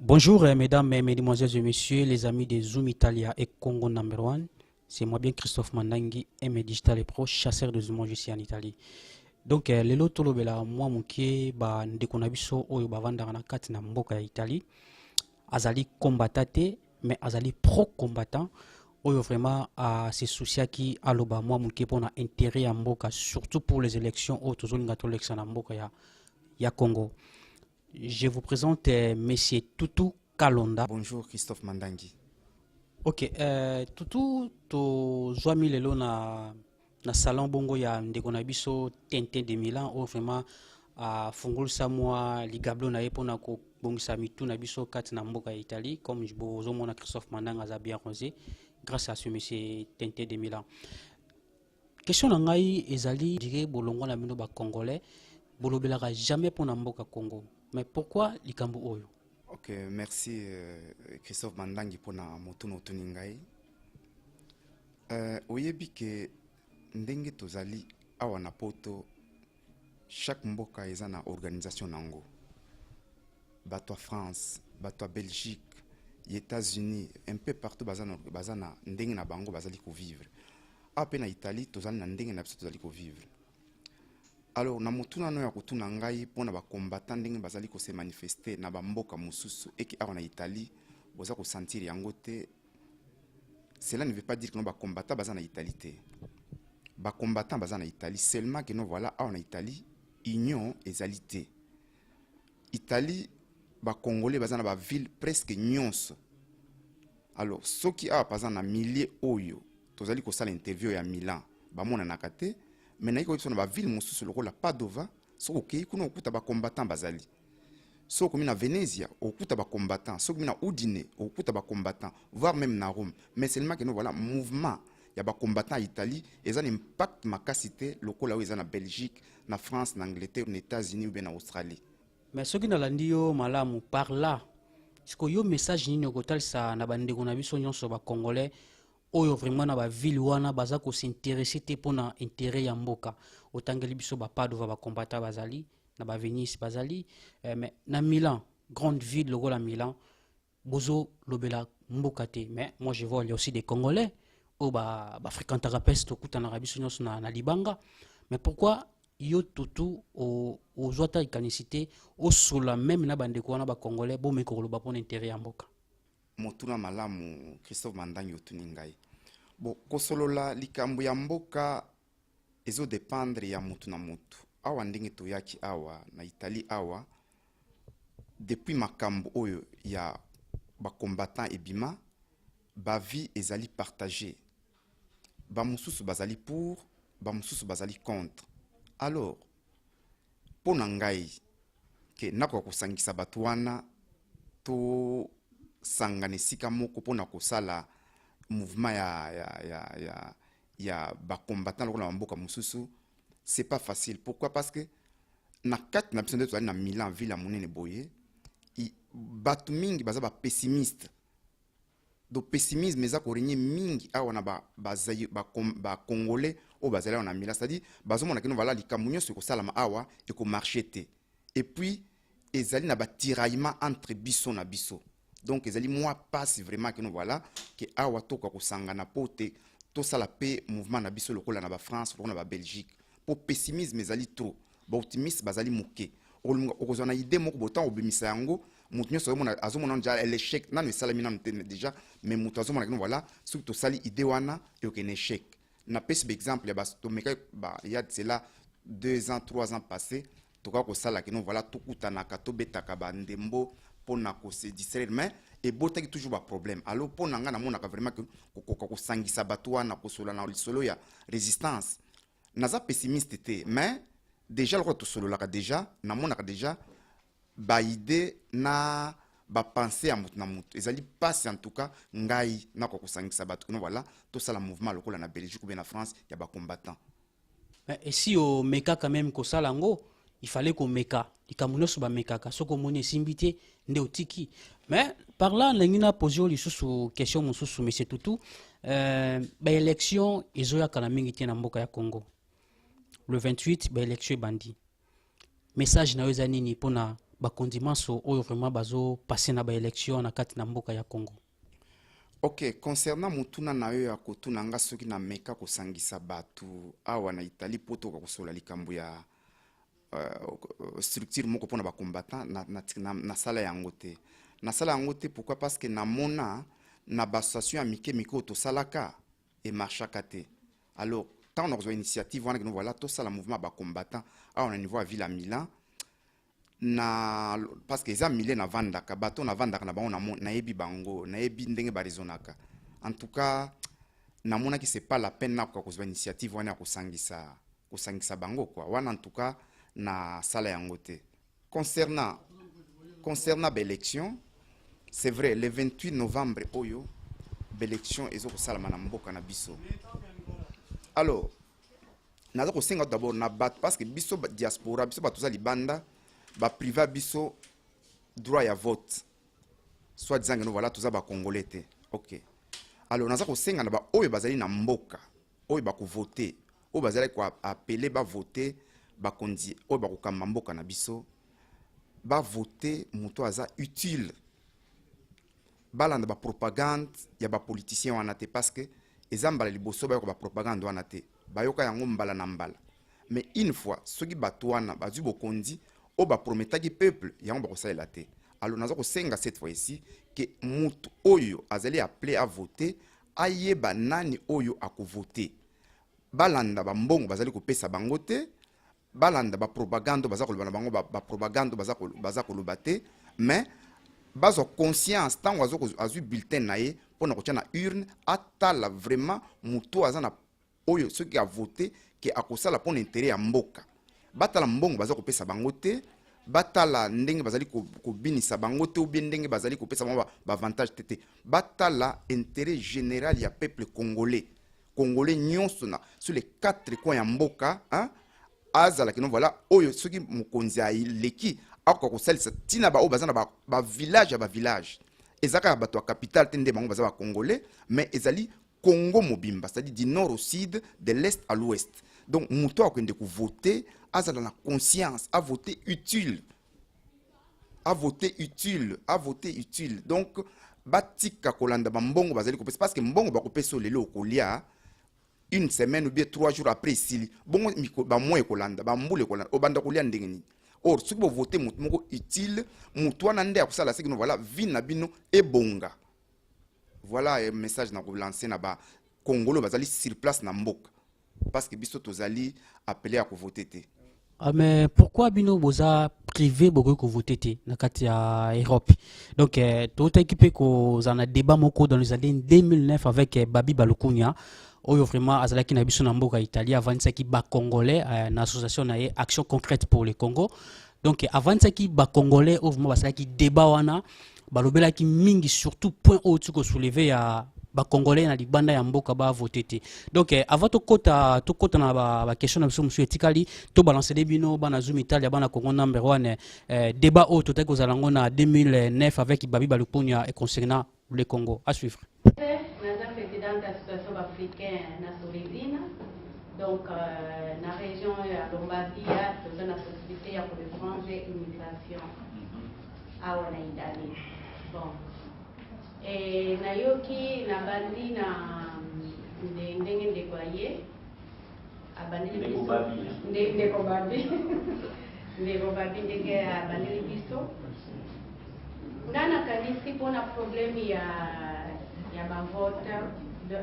Bonjour mesdames, mesdemoiselles et messieurs, les amis de Zoom Italia et Congo Number One. C'est moi bien Christophe Mandangi, M Digital et Pro, chasseur de Zoom ici en Italie. Donc les lots tolobela moi mukie ba ndekona biso oyo bavanda na kati na mboka ya Italie. Azali combattate mais azali pro combattant oyo vraiment a se soucia qui aloba moi mukie pona intérêt ya mboka surtout pour les élections au tozolinga tolexa na mboka ya Congo. Je vous présente Monsieur Tutu Kalonda. Bonjour Christophe Mandangi. Ok, Tutu to zwami lelo na salon bongo ya ndeko na biso Tintin de Milan o vraiment a fungulisa mwa ligablo na ye pona ko bongisa mitu na biso kati na mboka ya Italie comme je bozo mona Christophe Mandanga aza bien rosé grâce à ce monsieur Tintin de Milan. Question na ngai ezali dire bolongo na bino ba congolais bolobelaka jamais pona mboka Congo. Mais pourquoi likambo oyo? Ok, merci Christophe Mandangi pour na motuno tuningai. Oyebi ke ndenge tozali awa na poto chaque mboka eza na organisation nango. Bato France, bato Belgique, les États-Unis, un peu partout bazana ndenge na bango bazali ko vivre. Ape na Italie tozali na ndenge na biso tozali ko vivre. Alors, na mutuna no ya kutuna ngai pona ba combattant ndenge bazali ko se manifester na ba mboka mususu eki awa na Italie boza ko sentir yango te. Cela ne veut pas dire que no ba combattant baza na Italie te. Ba combattant baza na Italie seulement que no voilà awa na Italie union ezali te. Italie ba congolais baza na ba ville presque nyonso. Alors, soki awa baza na milliers oyo tozali ko sala interview ya Milan ba mona nakate. Mais il y a ville mususu lokola Padova so okay kuna okuta ba combattant bazali so comme na Venezia okuta ba combattant so comme na Udine okuta ba combattant voire même na Rome mais seulement que nous voilà mouvement ya ba combattant Italie et ça impact makasité lokola où na Belgique na France na Angleterre na États-Unis ou bien na Australie. Mais ce qui na landio malamu par là ce que yo message ni nokotal sa na bande ko na biso nyonso ba congolais oyo vraiment na ba ville wana baza ko s'intéresser te pona intérêt ya mboka otangeli biso ba Padova ba combattant bazali na ba Venise bazali mais na Milan grande ville logo la Milan bozo lobela mboka te mais moi je vois il y a aussi des congolais o ba fréquentera pesto kutana biso nyonso na libanga mais pourquoi yo tutu o zwata ikanisité o sola même na bande ko wana ba congolais bo meko loba pona intérêt ya mboka Motuna malamu Christophe Mandangi otuningai. Bo kosolola likambo ya mboka ezo dépendre ya mutu na mutu. Awa ndenge toyaki awa na Italie awa depuis makambo oyo ya ba combattant ebima ba vie ezali partagée. Ba mususu bazali pour, ba mususu bazali contre. Alors pona ngai ke nako kusangisa batu wana to sangane sika moko pona kosala mouvement ya ba combattant lokola mboka mususu c'est pas facile. Pourquoi? Parce que na kati na biso ndeto na Milan ville ya monene boye batu mingi baza ba pessimiste. Do pessimisme eza ko renye mingi awa na ba congolais o bazala na Milan, c'est-à-dire bazomona ke no vala likambo nyonso ko salama awa e ko marcher te. Et puis ezali na ba tiraillement entre biso na biso. Donc ezali moi passe vraiment que nous voilà que awa toka ko sangana pote to sala pe mouvement na biso lokola na ba France lokola na ba Belgique pour pessimisme ezali trop ba optimiste bazali moke okozona idée moko botan obimisa yango mutu nyonso azomona déjà l'échec nanu esala mina déjà mais mutu azomona que nous voilà surtout to sali idée wana et aucun échec na pesi exemple ya ba to meka ba il y a cela 2 ans 3 ans passés toka ko sala que nous voilà to kutana ka to betaka ba ndembo pona ko se distraire mais et botaki toujours ba problème alors pona nga na mona ka vraiment que ko sangisa batwa na ko sola na lisolo ya résistance naza pessimiste te mais déjà le to solo la déjà na mona ka déjà ba idée na ba penser à mutu na mutu ezali passe en tout cas ngai na ko sangisa batu no voilà to sala mouvement lokola na Belgique ou bien na France ya ba combattants. Et si au meka quand même ko sala ngo il fallait qu'on meka ikamuno so ba meka ka soko moni simbité nde otiki mais par là l'engina posé li sous question mon sous monsieur Tutu ba élection ezoya kana mingi te na mboka ya Congo le 28 ba élection bandi message na weza nini pona bakondima so oyo vraiment bazo passer na ba élection na kati na mboka ya Congo. Ok, concernant mutuna na yo ya kotuna nga soki na meka kosangisa batu awa na Italie poto kosola likambo ya structure moko pona ba combattant na sala yango te. Na sala yango te pourquoi parce que na mona na ba association ya mike miko to salaka et marchaka te. Alors tant on a une initiative wana que nous voilà tout ça le mouvement ba combattant awa na niveau à ville à Milan na parce que eza Milan na vandaka bato na vandaka na bango na yebi bango na yebi ndenge barizonaka. En tout cas na mona ki c'est pas la peine na ko initiative wana kosangisa bango quoi. Wana en tout cas na sala yango te. Concernant l'élection, c'est vrai le 28 novembre oyo l'élection ezo ko sala na mboka na biso. Alors nazo ko senga d'abord na bat parce que biso diaspora biso batuza libanda ba privé biso droit ya vote. Soit disant que nous voilà tuza ba congolais te. OK. Alors nazo ko senga na ba oyo bazali na mboka, oyo ba ko voter, oyo bazali ko appeler ba voter ba kondi oyo ba ko kamba mboka na biso ba voter muto aza utile. Balanda ba propagande ya ba politicien wana te parce que ezambala liboso ba ko ba propagande wana te. Bayoka yango mbala na mbala. Mais une fois soki bato wana bazu bokondi o ba prometaki peuple yango ba ko salela te. Alors nazo ko senga cette fois ici que mutu oyo azali appelé à voter ayeba nani oyo ako voter. Balanda ba mbongo bazali ko pesa bango te. Balanda ba propagande baza ko lobana bango ba propagande baza ko lobate mais bazo conscience tant azu bulletin na ye pona ko tia na urne atala vraiment mutu azana oyo ceux qui a voté que akosala pour l'intérêt ya mboka batala mbongo baza ko pesa bango te batala ndenge bazali ko binisa bango te ou bien ndenge bazali ko pesa bango ba avantage te batala intérêt général ya peuple congolais nyonso na sur les 4 coins ya mboka hein azala que non voilà oyo soki mukonzi leki akwa ko salisa tina ba o bazana ba village ezaka bato ya capitale tende bango baza ba congolais mais ezali Congo mobimba, c'est-à-dire du nord au sud, de l'est à l'ouest. Donc, mouto a voter, a la conscience, à voter utile. Donc, batika kolanda mbongo bazali ko parce que mbongo ba ko peso lelo kolia une semaine ou bien 3 jours après ici. Bongo ba moye kolanda, ba mbule kolanda, obanda kolia ndengeni. Or, ce qui va voter moko utile, mouto na nde akusala c'est que voilà, vie na bino e bonga. Voilà un message na ko lancer na ba Congolo bazali sur place na mboka parce que biso tozali appelé à voter te. Ah, mais pourquoi bino boza privé beaucoup ko voter te na kati ya Europe? Donc tout équipé ko zana débat moko dans les années 2009 avec Babi Balukunya oyo vraiment azalaki na biso na mboka Italie avant ça ki ba congolais na association na action concrète pour le Congo. Donc avant ça ki ba congolais au vraiment bazalaki débat wana balobela ki mingi surtout point haut tu ko soulever ya ba congolais na libanda ya mboka ba voter. Donc avant to kota na ba question na monsieur etikali to balancer des bino bana Zoom Italia bana Congo number 1 débat haut to ko zalango na 2009 avec Babi Balukunya et concernant le Congo à suivre. Madame présidente de l'association africaine na Solivina donc na région ya Lombardie dans la possibilité ya pour étranger immigration à wana Italie. Bon. Et nayoki na bandi na ndenge ndekwaye abandi ndeko babi ndenge abandi biso ndana kanisi pona problème ya ba vote de 1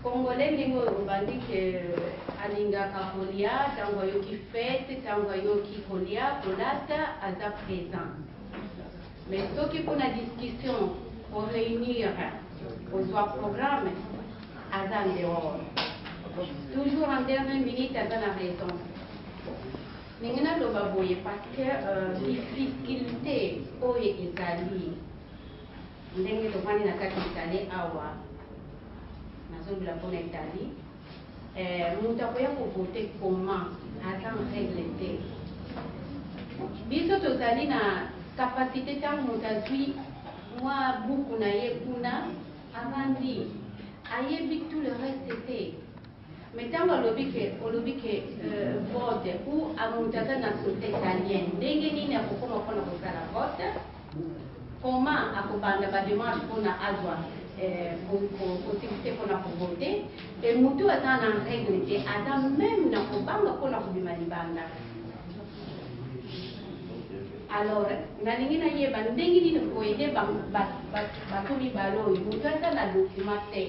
Congolais ndenge obandi ke alingaka kolia tango yoki fête tango yoki kolia kolata aza présent. Mais ce qui pour la discussion, pour réunir au soir programme, à en dehors. Toujours en dernière minute, à la raison. Nous avons parce que difficulté pour l'Italie, nous avons une carte d'Italie à Awa, nous avons pour l'Italie. Nous avons voter comment, à temps régleté. Biso tozali na capacité tant mutazui moi beaucoup na ye kuna avandi ayebi tout le reste c'était Mais tant olobi ke vote ou amontaka na société italienne ndenge nini akokoma mpona kosala vote, comment akobanda badémarche mpona azwa possibilité mpona kovote, e motu aza na règle te aza même na kobanga mpona kobima libanda. Alors nalingi nayeba ndenge nini koyede bato mibale oyo motu aza na document te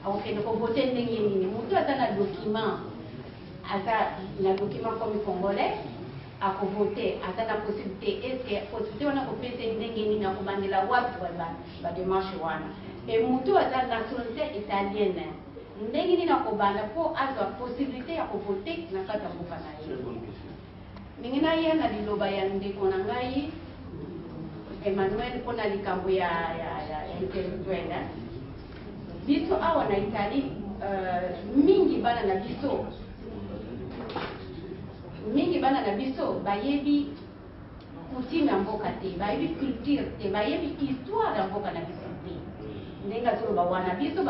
akokende kovote ndenge nini, motu aza na document comme congolais akovote aza na possibilité, estce possibilité wana kopesa ndenge nini akobandela wapi badémarche wana. E motu aza nationalité italienne ndenge nini akobanda mpo azwa possibilité ya kovote na kati ya mboka na ye. Ndenge naye na liloba ya ndeko na ngai Emmanuel mpona likambo ya intellectuel biso awa na Italie mingi bana na biso bayebi coutume ya mboka te, bayebi culture te, bayebi histoire ya mboka na biso te. Ndenge azoloba wana biso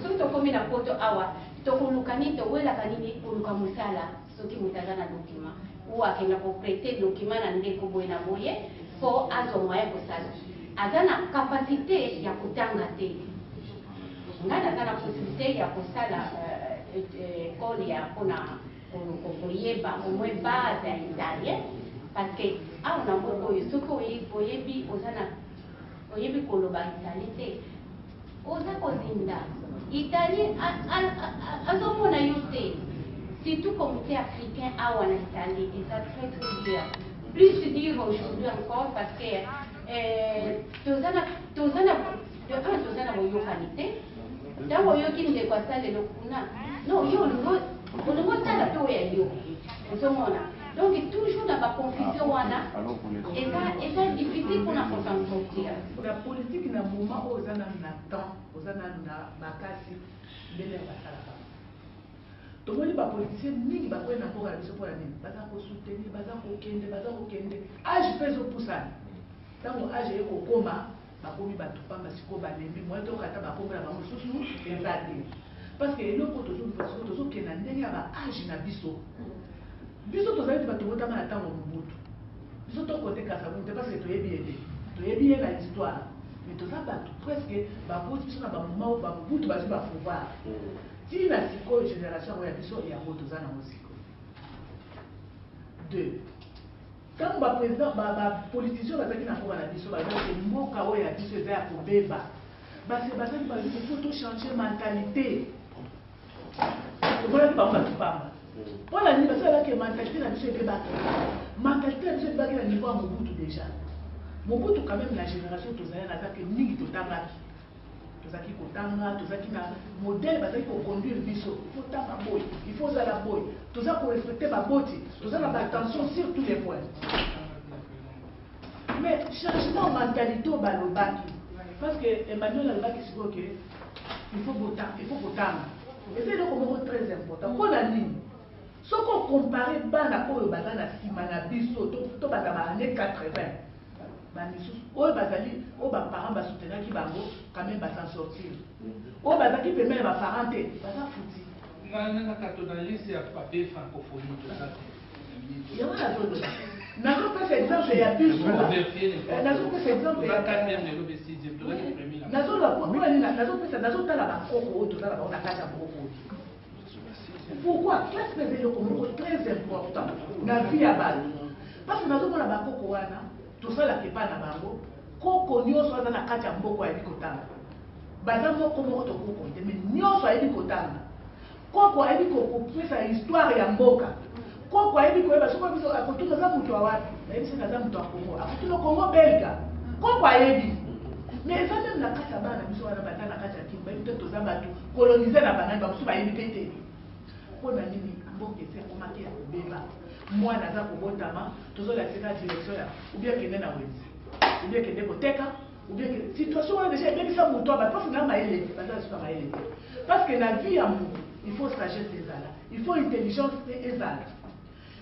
soki tokomi na poto awa tokoluka nini towelaka nini koluka mosala soki moto aza na document ou akenda koprete document na ndeko boye na boye mpo azwa moyen kosala, aza na kapasité ya kotanga te. Ngai naza na possibilité ya kosala ekole ya mpona koyeba au moins base ya italien, parce que awa na mboka oyo soki oyebi koloba italien te oza kozinda. Italie azomona yo te, surtout comité africain awa na Italie, et ça très dur. Plus dur aujourd'hui encore parce que tozana boyokani te. Ntango oyoki ndeko asalelo kuna no yo olingo tala mpe oyo ya yo ozomona. Donc toujours na baconfusion wana eza difficile mpona kosan sortir. La politique na moment oyo oza nanu na temps, oza nanu na makasi ndenge ya basalaka. Tomoni bapoliticien mingi bakoye na mboka na biso mpona nini baza kosoutenir, baza kokende age mpe ezopusana. Ntango age ye kokoma bakomi bato pamba sikoyo balembi moye tokata bakombola bango mosusu eza te. Parce que eloko tozokenda ndenge ya baage na biso. Biso tozali ti bato botama na ntango mobutu biso tokotekasa bunu te parce que toyebi ye na histoire, mais toza bato presque baboti biso na bamoma oyo bamobutu bazwi bapouvoir ntina sikoyo génération oyo ya biso yango toza nango sikoyo. Deux, ntango baprésident bapoliticien bazalaki na mboka na biso bazalaki mboka oyo ya biso eza ya kobeba bazali bazi ifo tochange mentalité omonaki bango bato pamba. Voilà, nous avons la mentalité de M. Bebaki. Mentalité de M. Bebaki à niveau à Mobutu déjà. Mobutu, quand même, la génération, tout ça, n'a pas que ni tout tanga. Tout ça qui kotanga, tout ça qui n'a modèle, parce qu'il faut conduire le biseau. Il faut tanga boy, il faut ça la boy. Tout ça pour respecter ma beauté. Tout ça, la attention sur tous les points. Mais changement de mentalité au Balobaki. Parce que Emmanuel Alobaki, c'est que il faut voter, il faut voter. Et c'est donc très important. Pour la ligne. Ce qu'on compare bana oyo baza na sima na biso to baza ba années 80 ba misu oyo bazali o ba parents ba soutenaki bango quand même ba s'en sortir o baza ki permet ba parents te baza fouti na catonaliste ya papier francophonie tout ça ya wana todo na ko pesa exemple ya biso na ko pesa exemple ya quatrième de l'obésité to la premier na zo la pour ni na zo pesa na zo tala ba koko o to tala ba na kata koko. Pourquoi? Qu'est-ce que c'est le très important dans la vie à base? Parce que nous avons la bakoko wana, tout ça la kepa na bango, koko nyonso aza na kati ya mboko ya bikotanga. Baza moko moko to koko te, mais nyonso ya bikotanga. Koko ayebi kopesa histoire ya mboka. Koko ayebi koyeba soko biso akotuna za mutu wapi? Na yebi sena za mutu wa Congo. Akotuna Congo belga. Koko ayebi. Mais ça même la kati ya bana biso wana bata na kati ya kimba, yebi to za batu coloniser na banani ba musu ba yebi te. Pour la ligne, mboka ese komaki ya kobeba mwana aza kobotama tozolakisaka direction ya ou bien kende na wenzi ou bien kende koteka ou bien situation wana déjà ebebisa moto bato parce na mayele baza suka mayele parce que la vie ya moto il faut sagesse ezala il faut intelligence ezala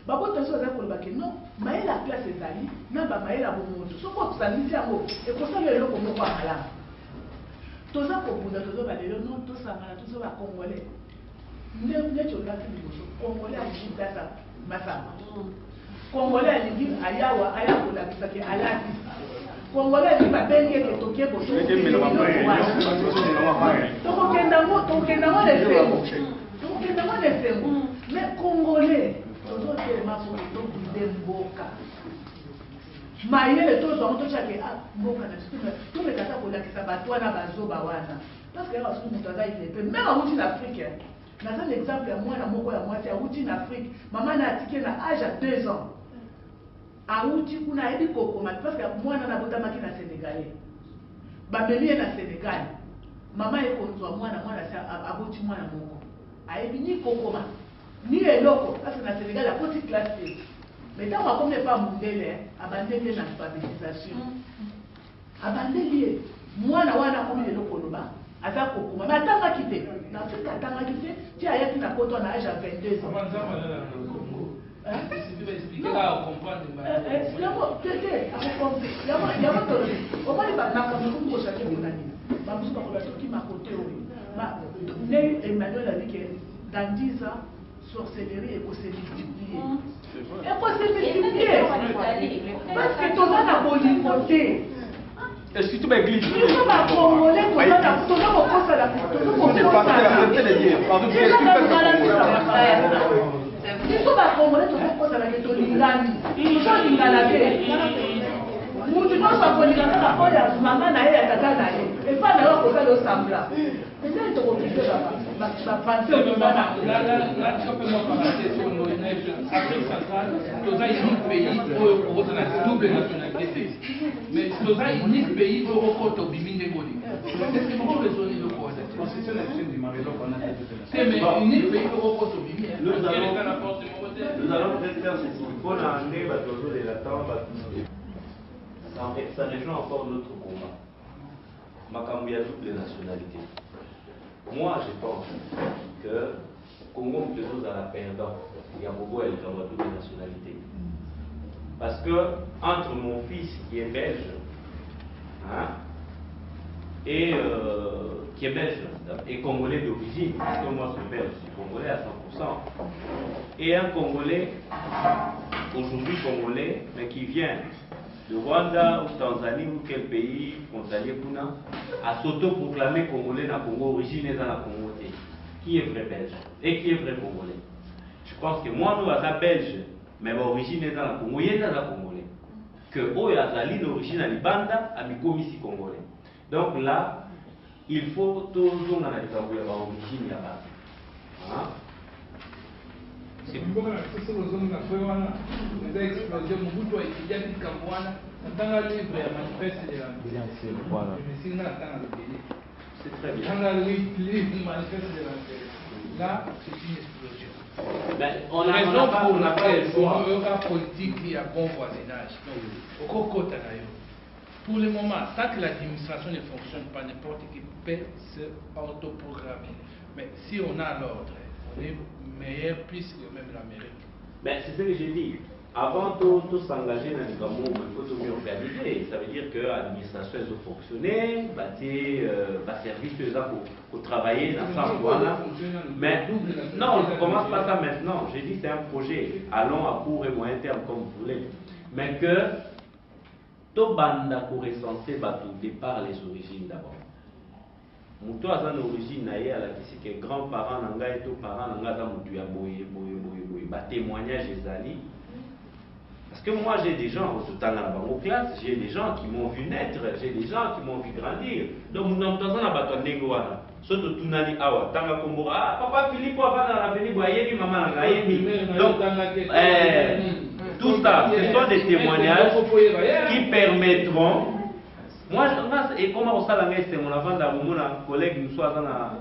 babota so aza koloba ke non mayele ya place ezali na bamayele ya bomoto soko tosangisi yango ekosala eloko moko ya malamu toza kobunda tozoba lelo non tosangana tozoba congolais neti olaki liboso congolais alingi tata masamba congolais alingi ayawa aya kolakisaki alati congolais alingi babengi ete tokie tokokendango lesengo mais congolais tozotelema po tobide mboka mayele tozwango totyake mboka na tomekata kolakisa bato wana bazoba wana parce que yaka soki moto aza ilepe même awuti na afrique naza na exemple ya mwana moko ya mwasi awuti na afrique mama na atike na age ya 2 ans awuti kuna ayebi kokoma parce que mwana nabotamaki na sénégalais bamemi ye na sénégal mama ekonzwa mwana si aboti mwana moko ayebi ni kokoma ni eloko parce que na sénégal akoti classe te mais ntango akomi epa mundele abandeli ye na alphabétisation abandeli ye mwana wana akomi lelo koloba aza kokoma mais atangaki te na afrique atangaki te ti ayaki na poto na age ya 22 ans omoni bamakambo kosake monani bamosu bakola soki makote oyo ne emmanuel abike dans 10 ans sorcellerie et se multiplier. Et pour se multiplier, parce que tout le monde a beau côté. Est-ce que tu m'églises? Il faut ma congolais, tout le monde a commencé à la il faut ma congolais, tout le monde commence à la lingani. Il faut linganabe. Mutu nyonso akolingana na oyo ya mama na ye ya tata na ye epa na yo akosala osambla eza tokokite bapanse olingana Afrique centrale, toza unique pays oyo ozala double nationalité. Mais toza unique pays oyo okota obimi ndenge olingi. Est-ce que moko raisonne eloko wana te? C'est mais unique pays oyo okota obimi. Nous allons peut-être faire ceci. Pour l'année, ça rejoint encore notre combat. Makambu a toutes les nationalités. Moi, je pense que Congo plutôt à la perdant. Il y a beaucoup elle a toutes les nationalités. Parce que entre mon fils qui est belge, hein, et qui est belge et congolais d'origine, parce que moi je suis congolais à 100%, et un congolais, aujourd'hui congolais, mais qui vient de Rwanda ou Tanzanie ou quel pays frontalier Puna, a s'auto-proclamé congolais dans Congo, originaire dans la Congo, qui est vrai belge et qui est vrai congolais. Je pense que moi, nous, à belge, mais origine dans la Congo, il y a dans la congolais. Que Oyo Azali, l'origine à Libanda, a mis ici congolais. Donc là, il faut toujours analyser l'origine là-bas. C'est plus beau que la zone de la Fouana, les explosions, Mobutu a étudié à Kamwana, dans le livre, il y a manifeste de la c'est très bien. Dans le livre, manifeste de la là, c'est une explosion. Ben, on a pour pas laquelle le choix. il y a politique et bon voisinage. Pour le moment, tant que l'administration ne fonctionne pas, n'importe qui peut se autoprogrammer. Mais si on a l'ordre, on est meilleur plus que même l'Amérique. Ben, c'est ce que j'ai dit. Avant de s'engager dans les gamons, il faut tout mieux organiser. Ça veut dire que l'administration a fonctionné, service pour travailler dans ça. Voilà. Mais non, on ne commence pas ça maintenant. J'ai dit c'est un projet. Allons à court et moyen terme comme vous voulez. Mais que tout banda pour recenser tout départ les origines d'abord. Muto a une origine naïe à la question que grands-parents n'anga et tout parents n'anga za mutu ya boye. Témoignage des alliés. Parce que moi j'ai des gens au classe, j'ai des gens qui m'ont vu naître, j'ai des gens qui m'ont vu grandir. Donc nous n'avons pas besoin de wana. Surtout tunali awa tanga kombora papa Philippe va dans l'avenir boyebi maman ngayebi. Donc tout ça, ce sont des témoignages qui permettront. Moi et comment on s'ala ngeste mon avant d'avoir mon collègue nous soit dans la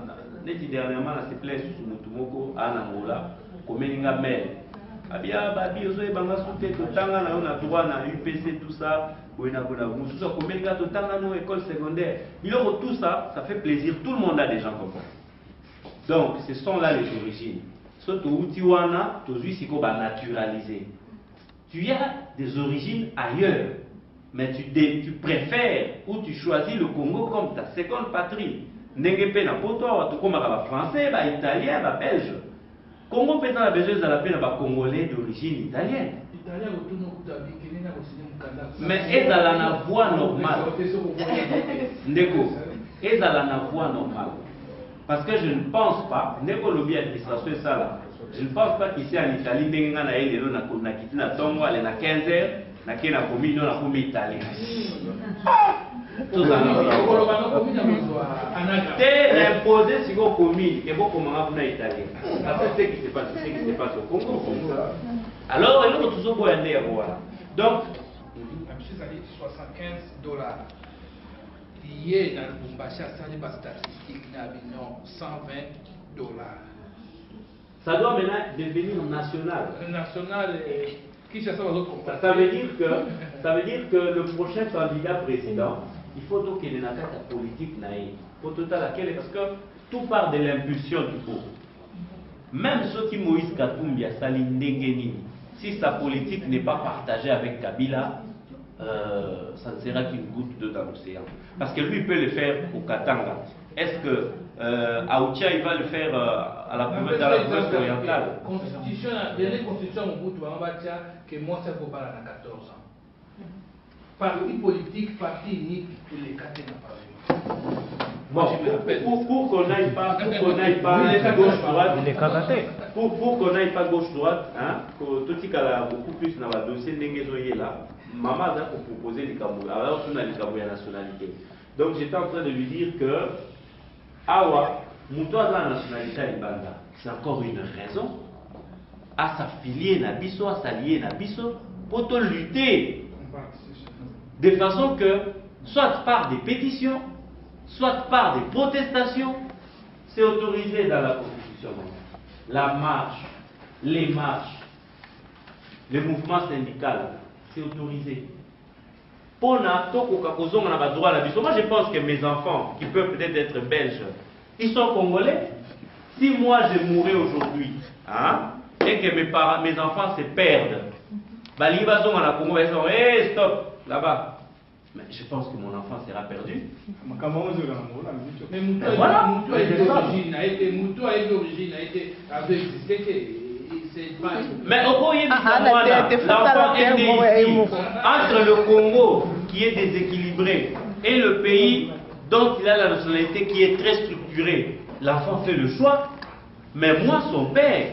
dernièrement na se plaît sur mutumoko ana ngola komeninga mel. Abia babi ozo ebanga soute totanga na yo na droit na UPC tout ça boina bona mususu komeninga totanga no école secondaire. Biloko tout ça, ça fait plaisir, tout le monde a des gens comme ça. Donc ce sont là les origines. Surtout utiwana tozui siko ba naturaliser. Tu as des origines ailleurs, mais tu préfères ou tu choisis le Congo comme ta seconde patrie. ndenge pe na poto awa tokomaka ba français, ba italien, ba belge. Congo peut a besoin de la peine ba congolais d'origine italienne. Mais est à la voie normale. Ndeko, est à la voie normale. Parce que je ne pense pas, ndeko lobby administration ça là. Je ne pense pas qu'ici en Italie, ndenge na elelo na kiti na tongo ale na 15h, na kena komi no na komi italien. C'est imposé si vous commis et beaucoup de gens italien. C'est ce qui se passe au Congo. Alors, il y a toujours besoin de voir. Donc, ça dit $75. Hier, dans le Bumbashi, ça dit pas statistique, $120. Ça doit maintenant devenir national. National, ça veut dire que le prochain candidat président, il faut donc qu'il y ait une attaque politique pour tout à laquelle, parce que tout part de l'impulsion du peuple. Même ceux qui Moïse Katumbi a sali Ndengenini, si sa politique n'est pas partagée avec Kabila, ça ne sera qu'une goutte d'eau dans l'océan. Parce que lui il peut le faire au Katanga. Est-ce que Aoutia il va le faire à la province orientale? Constitution, la dernière constitution au bout que moi ça faut pas à 14 ans. Parti politique, parti unique, tous les quatre dans Bon, pour qu'on n'aille pas gauche-droite, pour qu'on n'aille pas gauche-droite, hein, tout ce qu'il y a beaucoup plus dans le dossier de là, maman a proposé les Camerounais, alors on a les Camerounais nationalité. Donc j'étais en train de lui dire que Awa, Moutoua la nationalité à Ibanda, c'est encore une raison à s'affilier à Bisso, à s'allier à Bisso, pour te lutter. De façon que, soit par des pétitions, soit par des protestations, c'est autorisé dans la Constitution. La marche, les marches, les mouvements syndicaux, c'est autorisé. Moi je pense que mes enfants, qui peuvent peut-être être belges, ils sont congolais. Si moi je mourais aujourd'hui, hein, et que mes enfants se perdent, ils vont dire, hey, stop! Là-bas. Mais je pense que mon enfant sera perdu. Mais Moutou a été d'origine, avait existé. Mais au Congo, l'enfant est né ici. Entre le Congo, qui est déséquilibré, et le pays dont il a la nationalité qui est très structurée, l'enfant fait le choix. Mais moi, son père,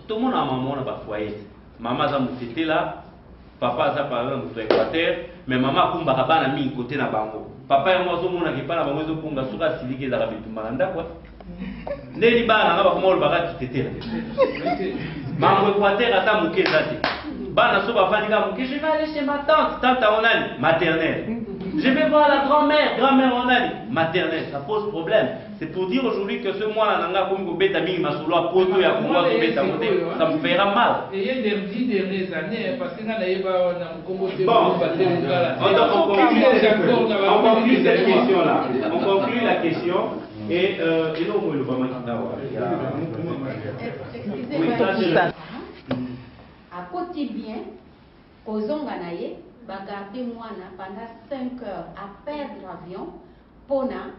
tout le monde a maman dans le foyer. Maman a été là. Papa a parlé dans Équateur, mais maman a mis côté na bango. Papa et moi sommes qui parlent dans bango pour nga civique et arabe tout malanda quoi. Neli bana nga bakoma olbaka kitete là. Bango Équateur ata muke zati. Bana so ba fandika muke, je vais aller chez ma tante onali maternelle. Je vais voir la grand-mère onali maternelle, ça pose problème. C'est pour dire aujourd'hui que ce mois-là, comme vous bêta mingi masolo à poto ya kuma ko bêta monté, ça me fera mal. Et il y a des 10 dernières années parce que là il va on conclut cette question là. On conclut la question et non moi le vraiment à côté bien kozonga na ye bagarder mwana pendant 5 heures à perdre l'avion pona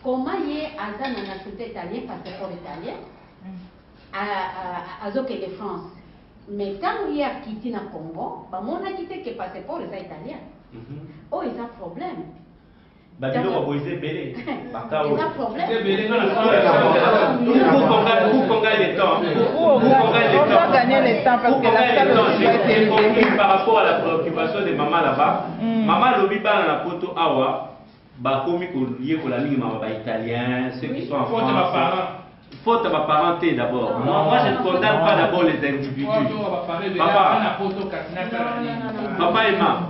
comment y est à la nationalité italienne, passeport italien, à Zokele France. Mais quand il y a quitté le Congo, on a quitté que passeport est italien. Oh, il y a un problème. Il y a un problème. Pour qu'on gagne le temps. On doit gagner le temps parce que la salle par rapport à la préoccupation de maman là-bas, maman lobby dans la photo awa. Bakomi lié pour la ligne italien, ceux qui sont en France. Faute à ma parenté d'abord. Moi je ne condamne pas d'abord les individus. Papa et maman.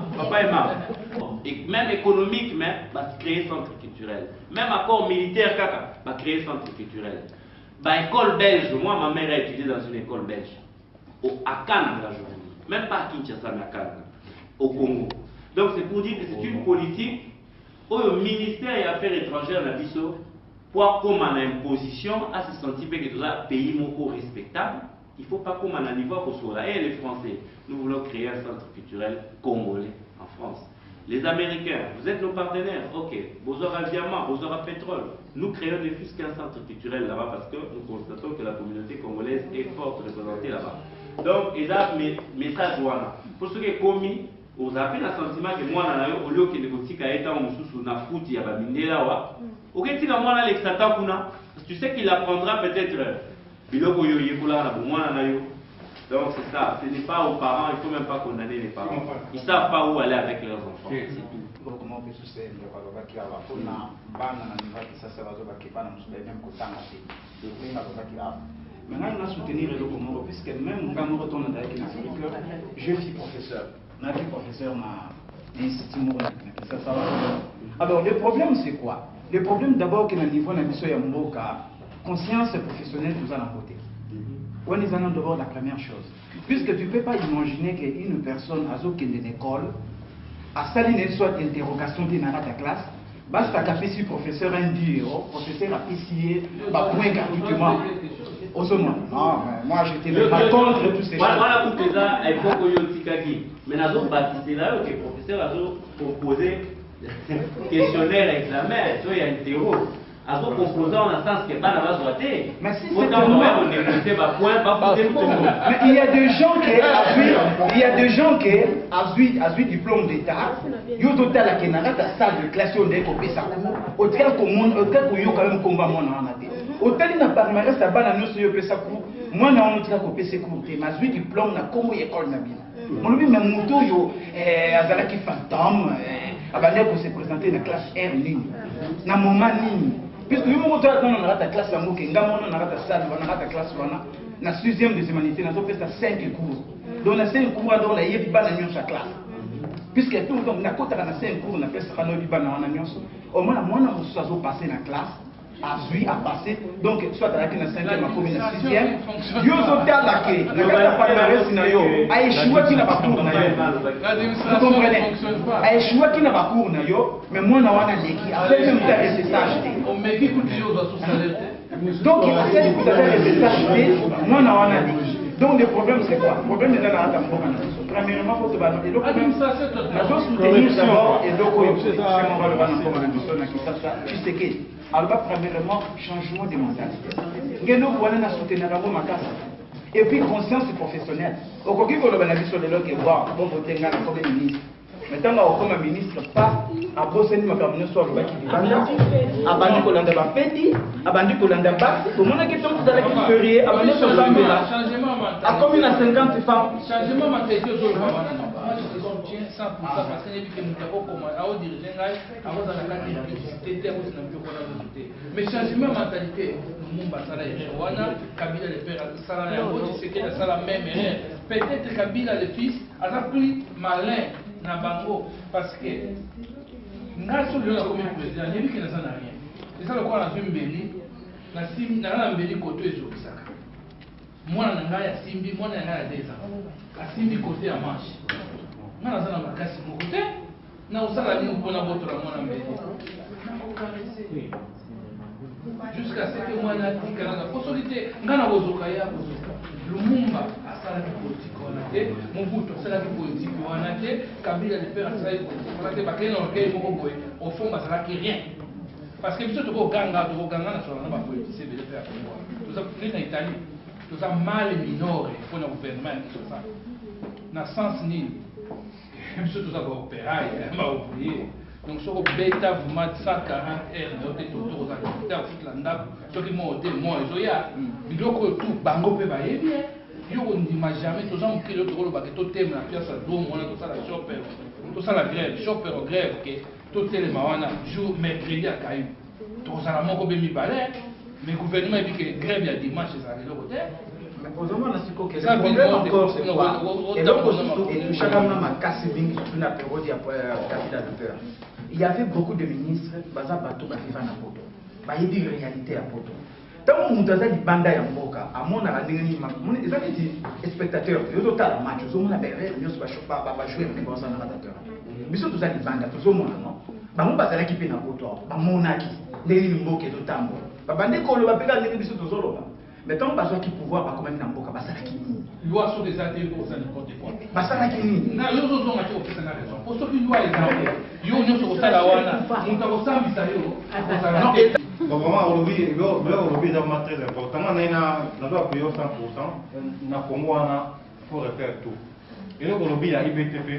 Et même économique, mais va créer centre culturel. Même accord militaire, va créer centre culturel. École belge, moi ma mère a étudié dans une école belge. À Cannes, même pas à Kinshasa, mais à Cannes, au Congo. Donc c'est pour dire que c'est une politique. Au ministère des Affaires étrangères, pour comme on a une position à se sentir que tout un pays respectable, il ne faut pas comme on a un niveau pour cela. Et les Français, nous voulons créer un centre culturel congolais en France. Les Américains, vous êtes nos partenaires, ok. Vous aurez diamant, vous aurez pétrole. Nous créons ne fût qu'un centre culturel là-bas parce que nous constatons que la communauté congolaise est forte représentée là-bas. Donc, il y a mes messages voilà. Pour ce qui est commis, vous avez le sentiment que moi, au lieu que les boutiques aient été en sous la foot, il y a pas miné là-bas. Ok, si la moi, tu sais qu'il apprendra peut-être. Donc c'est ça, ce n'est pas aux parents, il ne faut même pas condamner les parents. Ils ne savent pas où aller avec leurs enfants, c'est tout. Maintenant, on a soutenir le Comoro, puisque même quand on retourne dans je suis professeur. Je suis professeur dans l'Institut Mourou. Alors, le problème, c'est quoi? Le problème d'abord, que le niveau de la conscience professionnelle, nous allons voter. On est allons d'abord la première chose. Puisque tu ne peux pas imaginer qu'une personne a qui est dans l'école, à salir soit d'interrogation dans la classe, basta qu'à si professeur un professeur a pissé, point gratuitement. Non, moi j'étais pas contre tous ces choses. Voilà pour que ça, il faut que vous ayez mais nous avons baptisé là, que le professeur a proposé questionnaire, examen, il y a une théorie. A composé en un sens que pas la voter. Mais si c'est mais il y a des gens qui a vu diplôme d'état, ils ont total la Kenara ta salle de classe on est copé ça. Hôtel comme hôtel où yo quand même combat mon en até. Hôtel n'a pas marre ça bana nous yo pesa coup. Moi na on tira copé c'est courté, mais vu diplôme na comme école na bien. Mon lui même moto yo azala qui fantôme abandé pour se présenter dans classe R ligne. Na moment ligne. Puisque nous avons la classe à Mouké, nous avons la salle, nous avons la classe na 6e des humanités, nous avons fait 5 cours. Donc, dans 5 cours, nous avons fait la classe. Puisque tout le monde, nous avons fait 5 cours, nous avons fait la classe. Au moins, nous avons passé la classe, à passer. Donc, soit à la 5e, à 6e, nous avons fait nous avons à échouer qui n'a pas cours. Vous comprenez? À échouer qui n'a pas cours, mais moi, nous avons l'équipe. Après, même faire les stages. Donc, il essaie de faire les stages. Moi, nous avons l'équipe. Donc, le problème, c'est quoi? Le problème est dans la premièrement, il faut se battre. Et donc, nous soutenir d'abord, et donc, tu sais que, alors, premièrement, changement de mentalité. Nous voulons soutenir ma casse. Et puis, conscience professionnelle. Au cas où on a dit sur le log et voir, bon, voter comme ministre. Maintenant, comme ministre, pas à bosser ma campagne sur le bâti du Banda, à Bandi Kolanda Bapeti, à Bandi Kolanda Bap, pour mon question, vous allez férié, à Bandi Kolanda, à combien à 50 femmes. Changement mentalité, je soutiens 100% parce que nous avons dirigé, mais changement mentalité, nous avons Kabila le père, peut-être Kabila le fils, a plus malin. Parce que nous avons comme président, il n'y a que ça n'a rien. C'est ça le quoi on a vu Mbeli, on a Mbeli côté de Zokisaka. Moi, on a Simbi, moi, on a des ans. À Simbi côté à marche. Nous avons un casse mon côté, nous avons ça la ligne pour la voiture à mon Mbeli. Jusqu'à ce que moi, on a dit que la possibilité, nous avons Zokaya, Lumumba, à ça la politique. Mobutu asalaki politique wana te, Kabila le père asalaki politique wana te, bakei na orgueil moko boye au fond bazalaki rien parce que biso tokoganga na sola na bapoliticien ebele mpe ya kongo toza na Italie toza mal minore mpona gouvernement ya biso sa na sens nini biso toza baopérail baouvrier donc soki obeta vraiment 140 heures na yo te totokoza te akofutela ndako soki mo te mo ezoya biloko oyo tu bango mpe bayebi on ne m'a jamais tous en pris le rôle parce que tout thème la pièce à dos on a tout ça la chopper tout ça la grève chopper au grève que tout les mawana jour mercredi à Caillou tout ça la moko be mi balai mais gouvernement dit que grève ya dimanche ça le côté mais posons na siko que ça problème encore c'est quoi et donc et chacun m'a cassé bingi sur la période Kabila le père il y avait beaucoup de ministres baza bato ba fifa na poto ba yidi réalité à poto. Tant que nous avons des bandes à Mboka, à mon avis, les amis spectateurs, ils ont un match, ils ont un berre, ils ont jouer avec les spectateurs. Mais surtout, ils ont des bandes, ils ont un non. Bah, on passe à l'équipe dans le poteau, bah, mon acquis, les Mboka et le tambour. Bah, bandé qu'on le va péter, les bisous de Zolo. Mais tant que nous avons pouvoir, bah, quand même, dans Mboka, bah, ça qui loi sur des athées pour ça n'importe quoi. basalaki nini Na yo zo zonga te opesa na raison. Pour ce une loi exemple, yo nyonso kosala wana, mutu akosambisa yo, akosala te. Bon, vraiment, aujourd'hui, c'est vraiment très important. On doit payer 100%. On a Congo, il faut refaire tout. Et donc, aujourd'hui, il y a IBTP.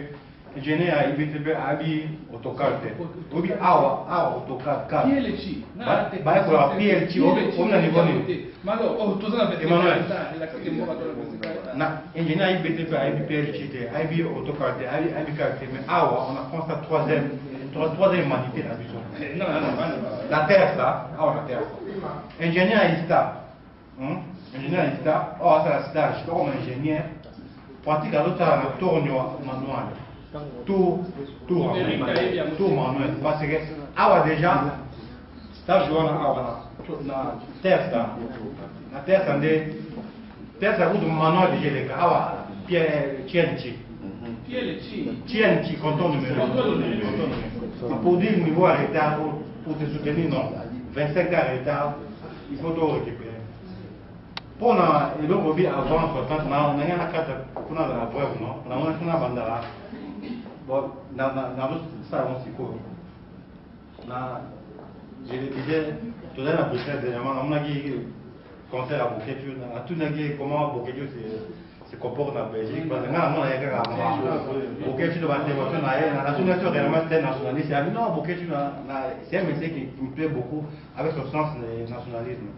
Ingénieur à IBTP a dit AutoCAD. Aujourd'hui, AutoCAD 4. PLC. PLC, on a niveau. Alors, tout ça, ingénieur à IBTP a dit PLC, a dit AutoCAD, a dit AutoCAD. Mais on a pensé à troisième humanité dans la vision. Non. La terre, ça. La terre. Ingénieur à ISTA. Ingénieur à ISTA. C'est la stage. Comme ingénieur, pratique à l'autre, à la tourne manuel. Tout manuel. Parce que, déjà, stage, on a la terre, ça. La terre, ça coûte manuel déjà les gars. Pierre, TNT, compteur numéro. Pour dire le niveau à retard, pour te soutenir, non. 25 ans à retard, il faut tout récupérer. Pour nous, et donc, on vit avant, on a une carte pour la preuve, non. On a une bandara. Bon, dans le salon, c'est quoi. Je le disais, tout à l'heure, on a dit concert à Boketu, on a tout dit comment Boketu se comporte en Belgique. Parce que nous, on a dit Boketu doit être la nationalité réellement nationaliste. Non, Boketu, c'est un métier qui me plaît beaucoup avec le sens du nationalisme.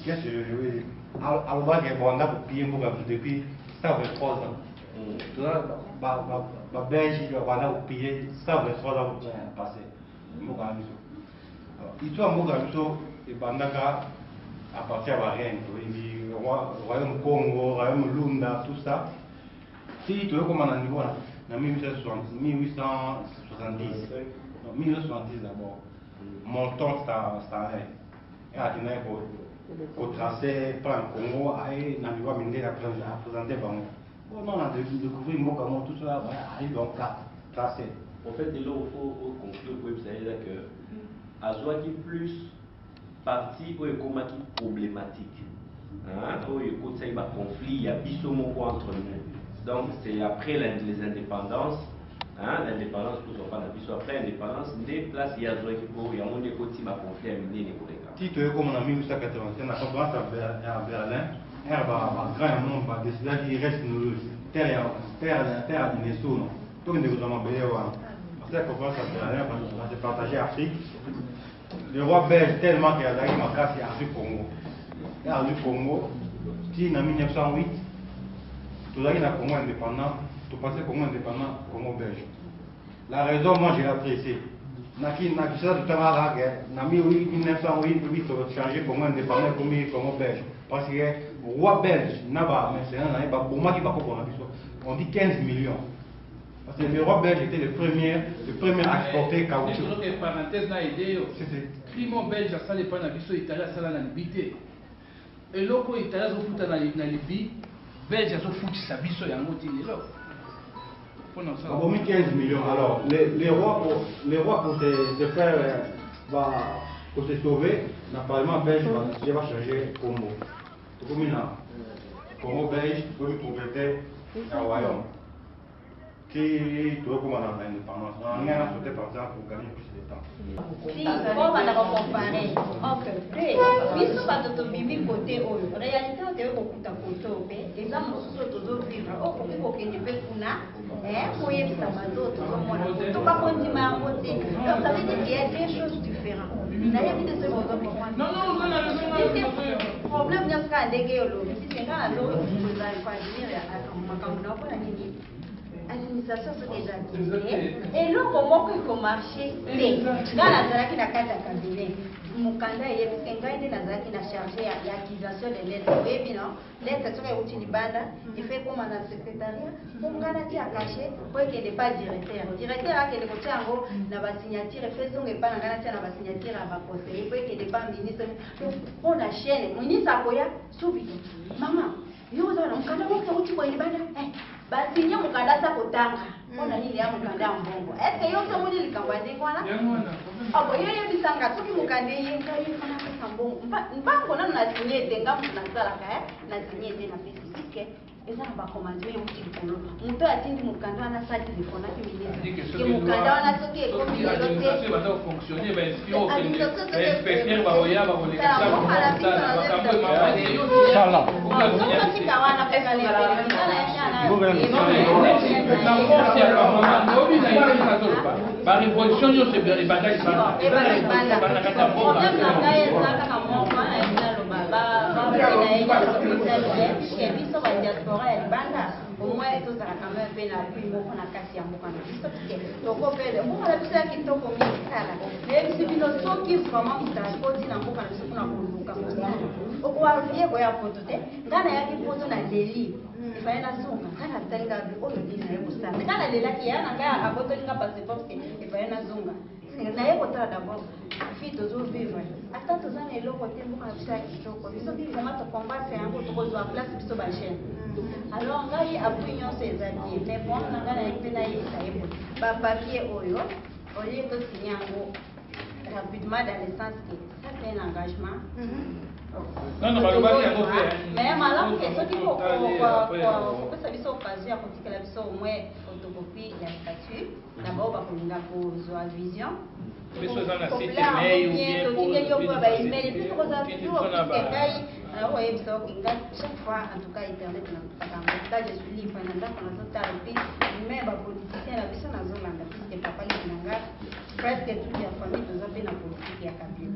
Qu'est-ce que je veux dire? Alors, il y a un pays depuis 123 ans. Tout ça, la Belgique, il y a 123 ans passé. L'histoire de Mogabiso et Bandaka appartient à rien. Le royaume Congo, le royaume Lunda, tout ça. Si tu veux comme on a niveau en 1870, 1970 d'abord, mon temps c'est un et à tenir pour tracer par le Congo et dans le Rwanda à présenter vraiment. Bon, non, on a découvert Mogamon, tout ça, arrive donc à tracer. En fait, il faut conclure, vous savez que Azwaki plus parti où il y a problématique. Où il y a un conflit, il y a bisomo entre nous. Donc, c'est après les indépendances. L'indépendance, pour ne pas après l'indépendance, des places, il y a Azwaki pour, il y a un conflit à mener. Si tu es comme en 1885, la conférence à Berlin, il y a un grand nombre de décideurs qui restent nous, terre à l'UNESCO. Tout le monde est vraiment bien. Parce que la conférence à Berlin, on s'est partagé Afrique. Le roi belge, tellement qu'il y a ma casse, il y a Afrique Congo. Il y a Afrique Congo, si en 1908, tout le Congo indépendant, tout passé Congo indépendant, Congo belge. La raison, moi, j'ai apprécié. Naki ça tout à l'heure, en 1908, on a changé Congo indépendant comme Congo belge. Parce que le roi belge, on dit 15 millions. Parce que le roi belge était le premier à exporter caoutchouc. C'est une parenthèse dans l'idée. Crime belge, ça n'est pas un avis italien, ça l'a Libye. Et là, quand l'Italien a fait dans Libye, belge a fait sa vie sur Yangoti. On a mis 15 millions. Alors, les rois pour se faire, pour se sauver, le Parlement belge va changer Congo. Comme il a Congo belge, comme propriétaire d'un royaume. Qui doit comme l'indépendance. On a sauté par exemple pour gagner plus de temps. Si on va comparer entre deux, puisque pas de bibi côté haut, réalité on devait beaucoup à côté haut, et là mon sous toujours vivre, oh comme il faut que tu peux kuna, pour y ça va d'autres, tout pas continuer à monter. Donc ça veut dire qu'il y a deux choses différentes. D'ailleurs, il y a des choses différentes. Non. Le problème n'est pas d'égayer l'eau. Si c'est quand la loi vous allez pas dire à l'administration c'est déjà guidé et là comment il faut marcher c'est dans la zone qui n'a qu'à cabinet mukanda et parce que ngai na zaki na chargé l'acquisition de lettres oui bien lettres sur les outils de banda il fait comme un secrétariat pour ngana qui a caché pour qu'il n'est pas directeur a que le kochango na ba signature faisons et pas ngana na ba signature à ba conseiller pour qu'il n'est pas ministre on a chaîne ministre akoya subito maman yo za mukanda wako uti kwa ibada basinye mukanda sa kotanga mpona nini ya mukanda ya mbongo eske yo mpe omoni likambo ya ndenge wana abo yo yebisanga soki mokanda eyenga yo fana apesa mbongo mbango nano na sinye ete nga moto nasalaka na sinye ete na pesi piske eza na bakomandi oyo euti likolo moto atindi mokanda wana sa telefonaki minike mokanda wana soki ekomi lelo teotika wana barevolution nyonso ebandaki biso badiaspora ya libanda omoi tozalaka me mpe na pui moko na kati ya mboka na biso pike tokopele mboka na biso ya kitoko mingi kala nayebisi bino soki vraiment motakoti na mboka na biso mpona koluka mosala okoye koya poto te ngai nayaki poto na leli efaye nazonga ngai nasalinga oyo bini naye kosala ngai nalelaki ya na ngai abotolinga passeport ke efaye nazonga naye kotala d'abord fi tozovivre ata toza na eloko te mboka na biso ya kitoko biso vraiment tokombate yango tokozwa place biso bagene alors ngai apui nyonso eza bien mais bon na ngai naye mpe nayebisa ye boye bapapie oyo olie tosigne yango rapidement dans le sens que ça c'est un engagement mais malamu ke soki kopesa biso occasion ya kotikela biso omwe photocopie ya statut na bao bakolinga kozwa vision tokingeli okoya baemail mpe tokozwa vision puisque ngai oyebisa okinga chaque fois en tout cas internet nakutaka je suis libre na ndako nazotala mpe mais bapoliticien na biso nazolanda puisque papa leki na nga presque toute ya famille toza mpe na politique ya kabila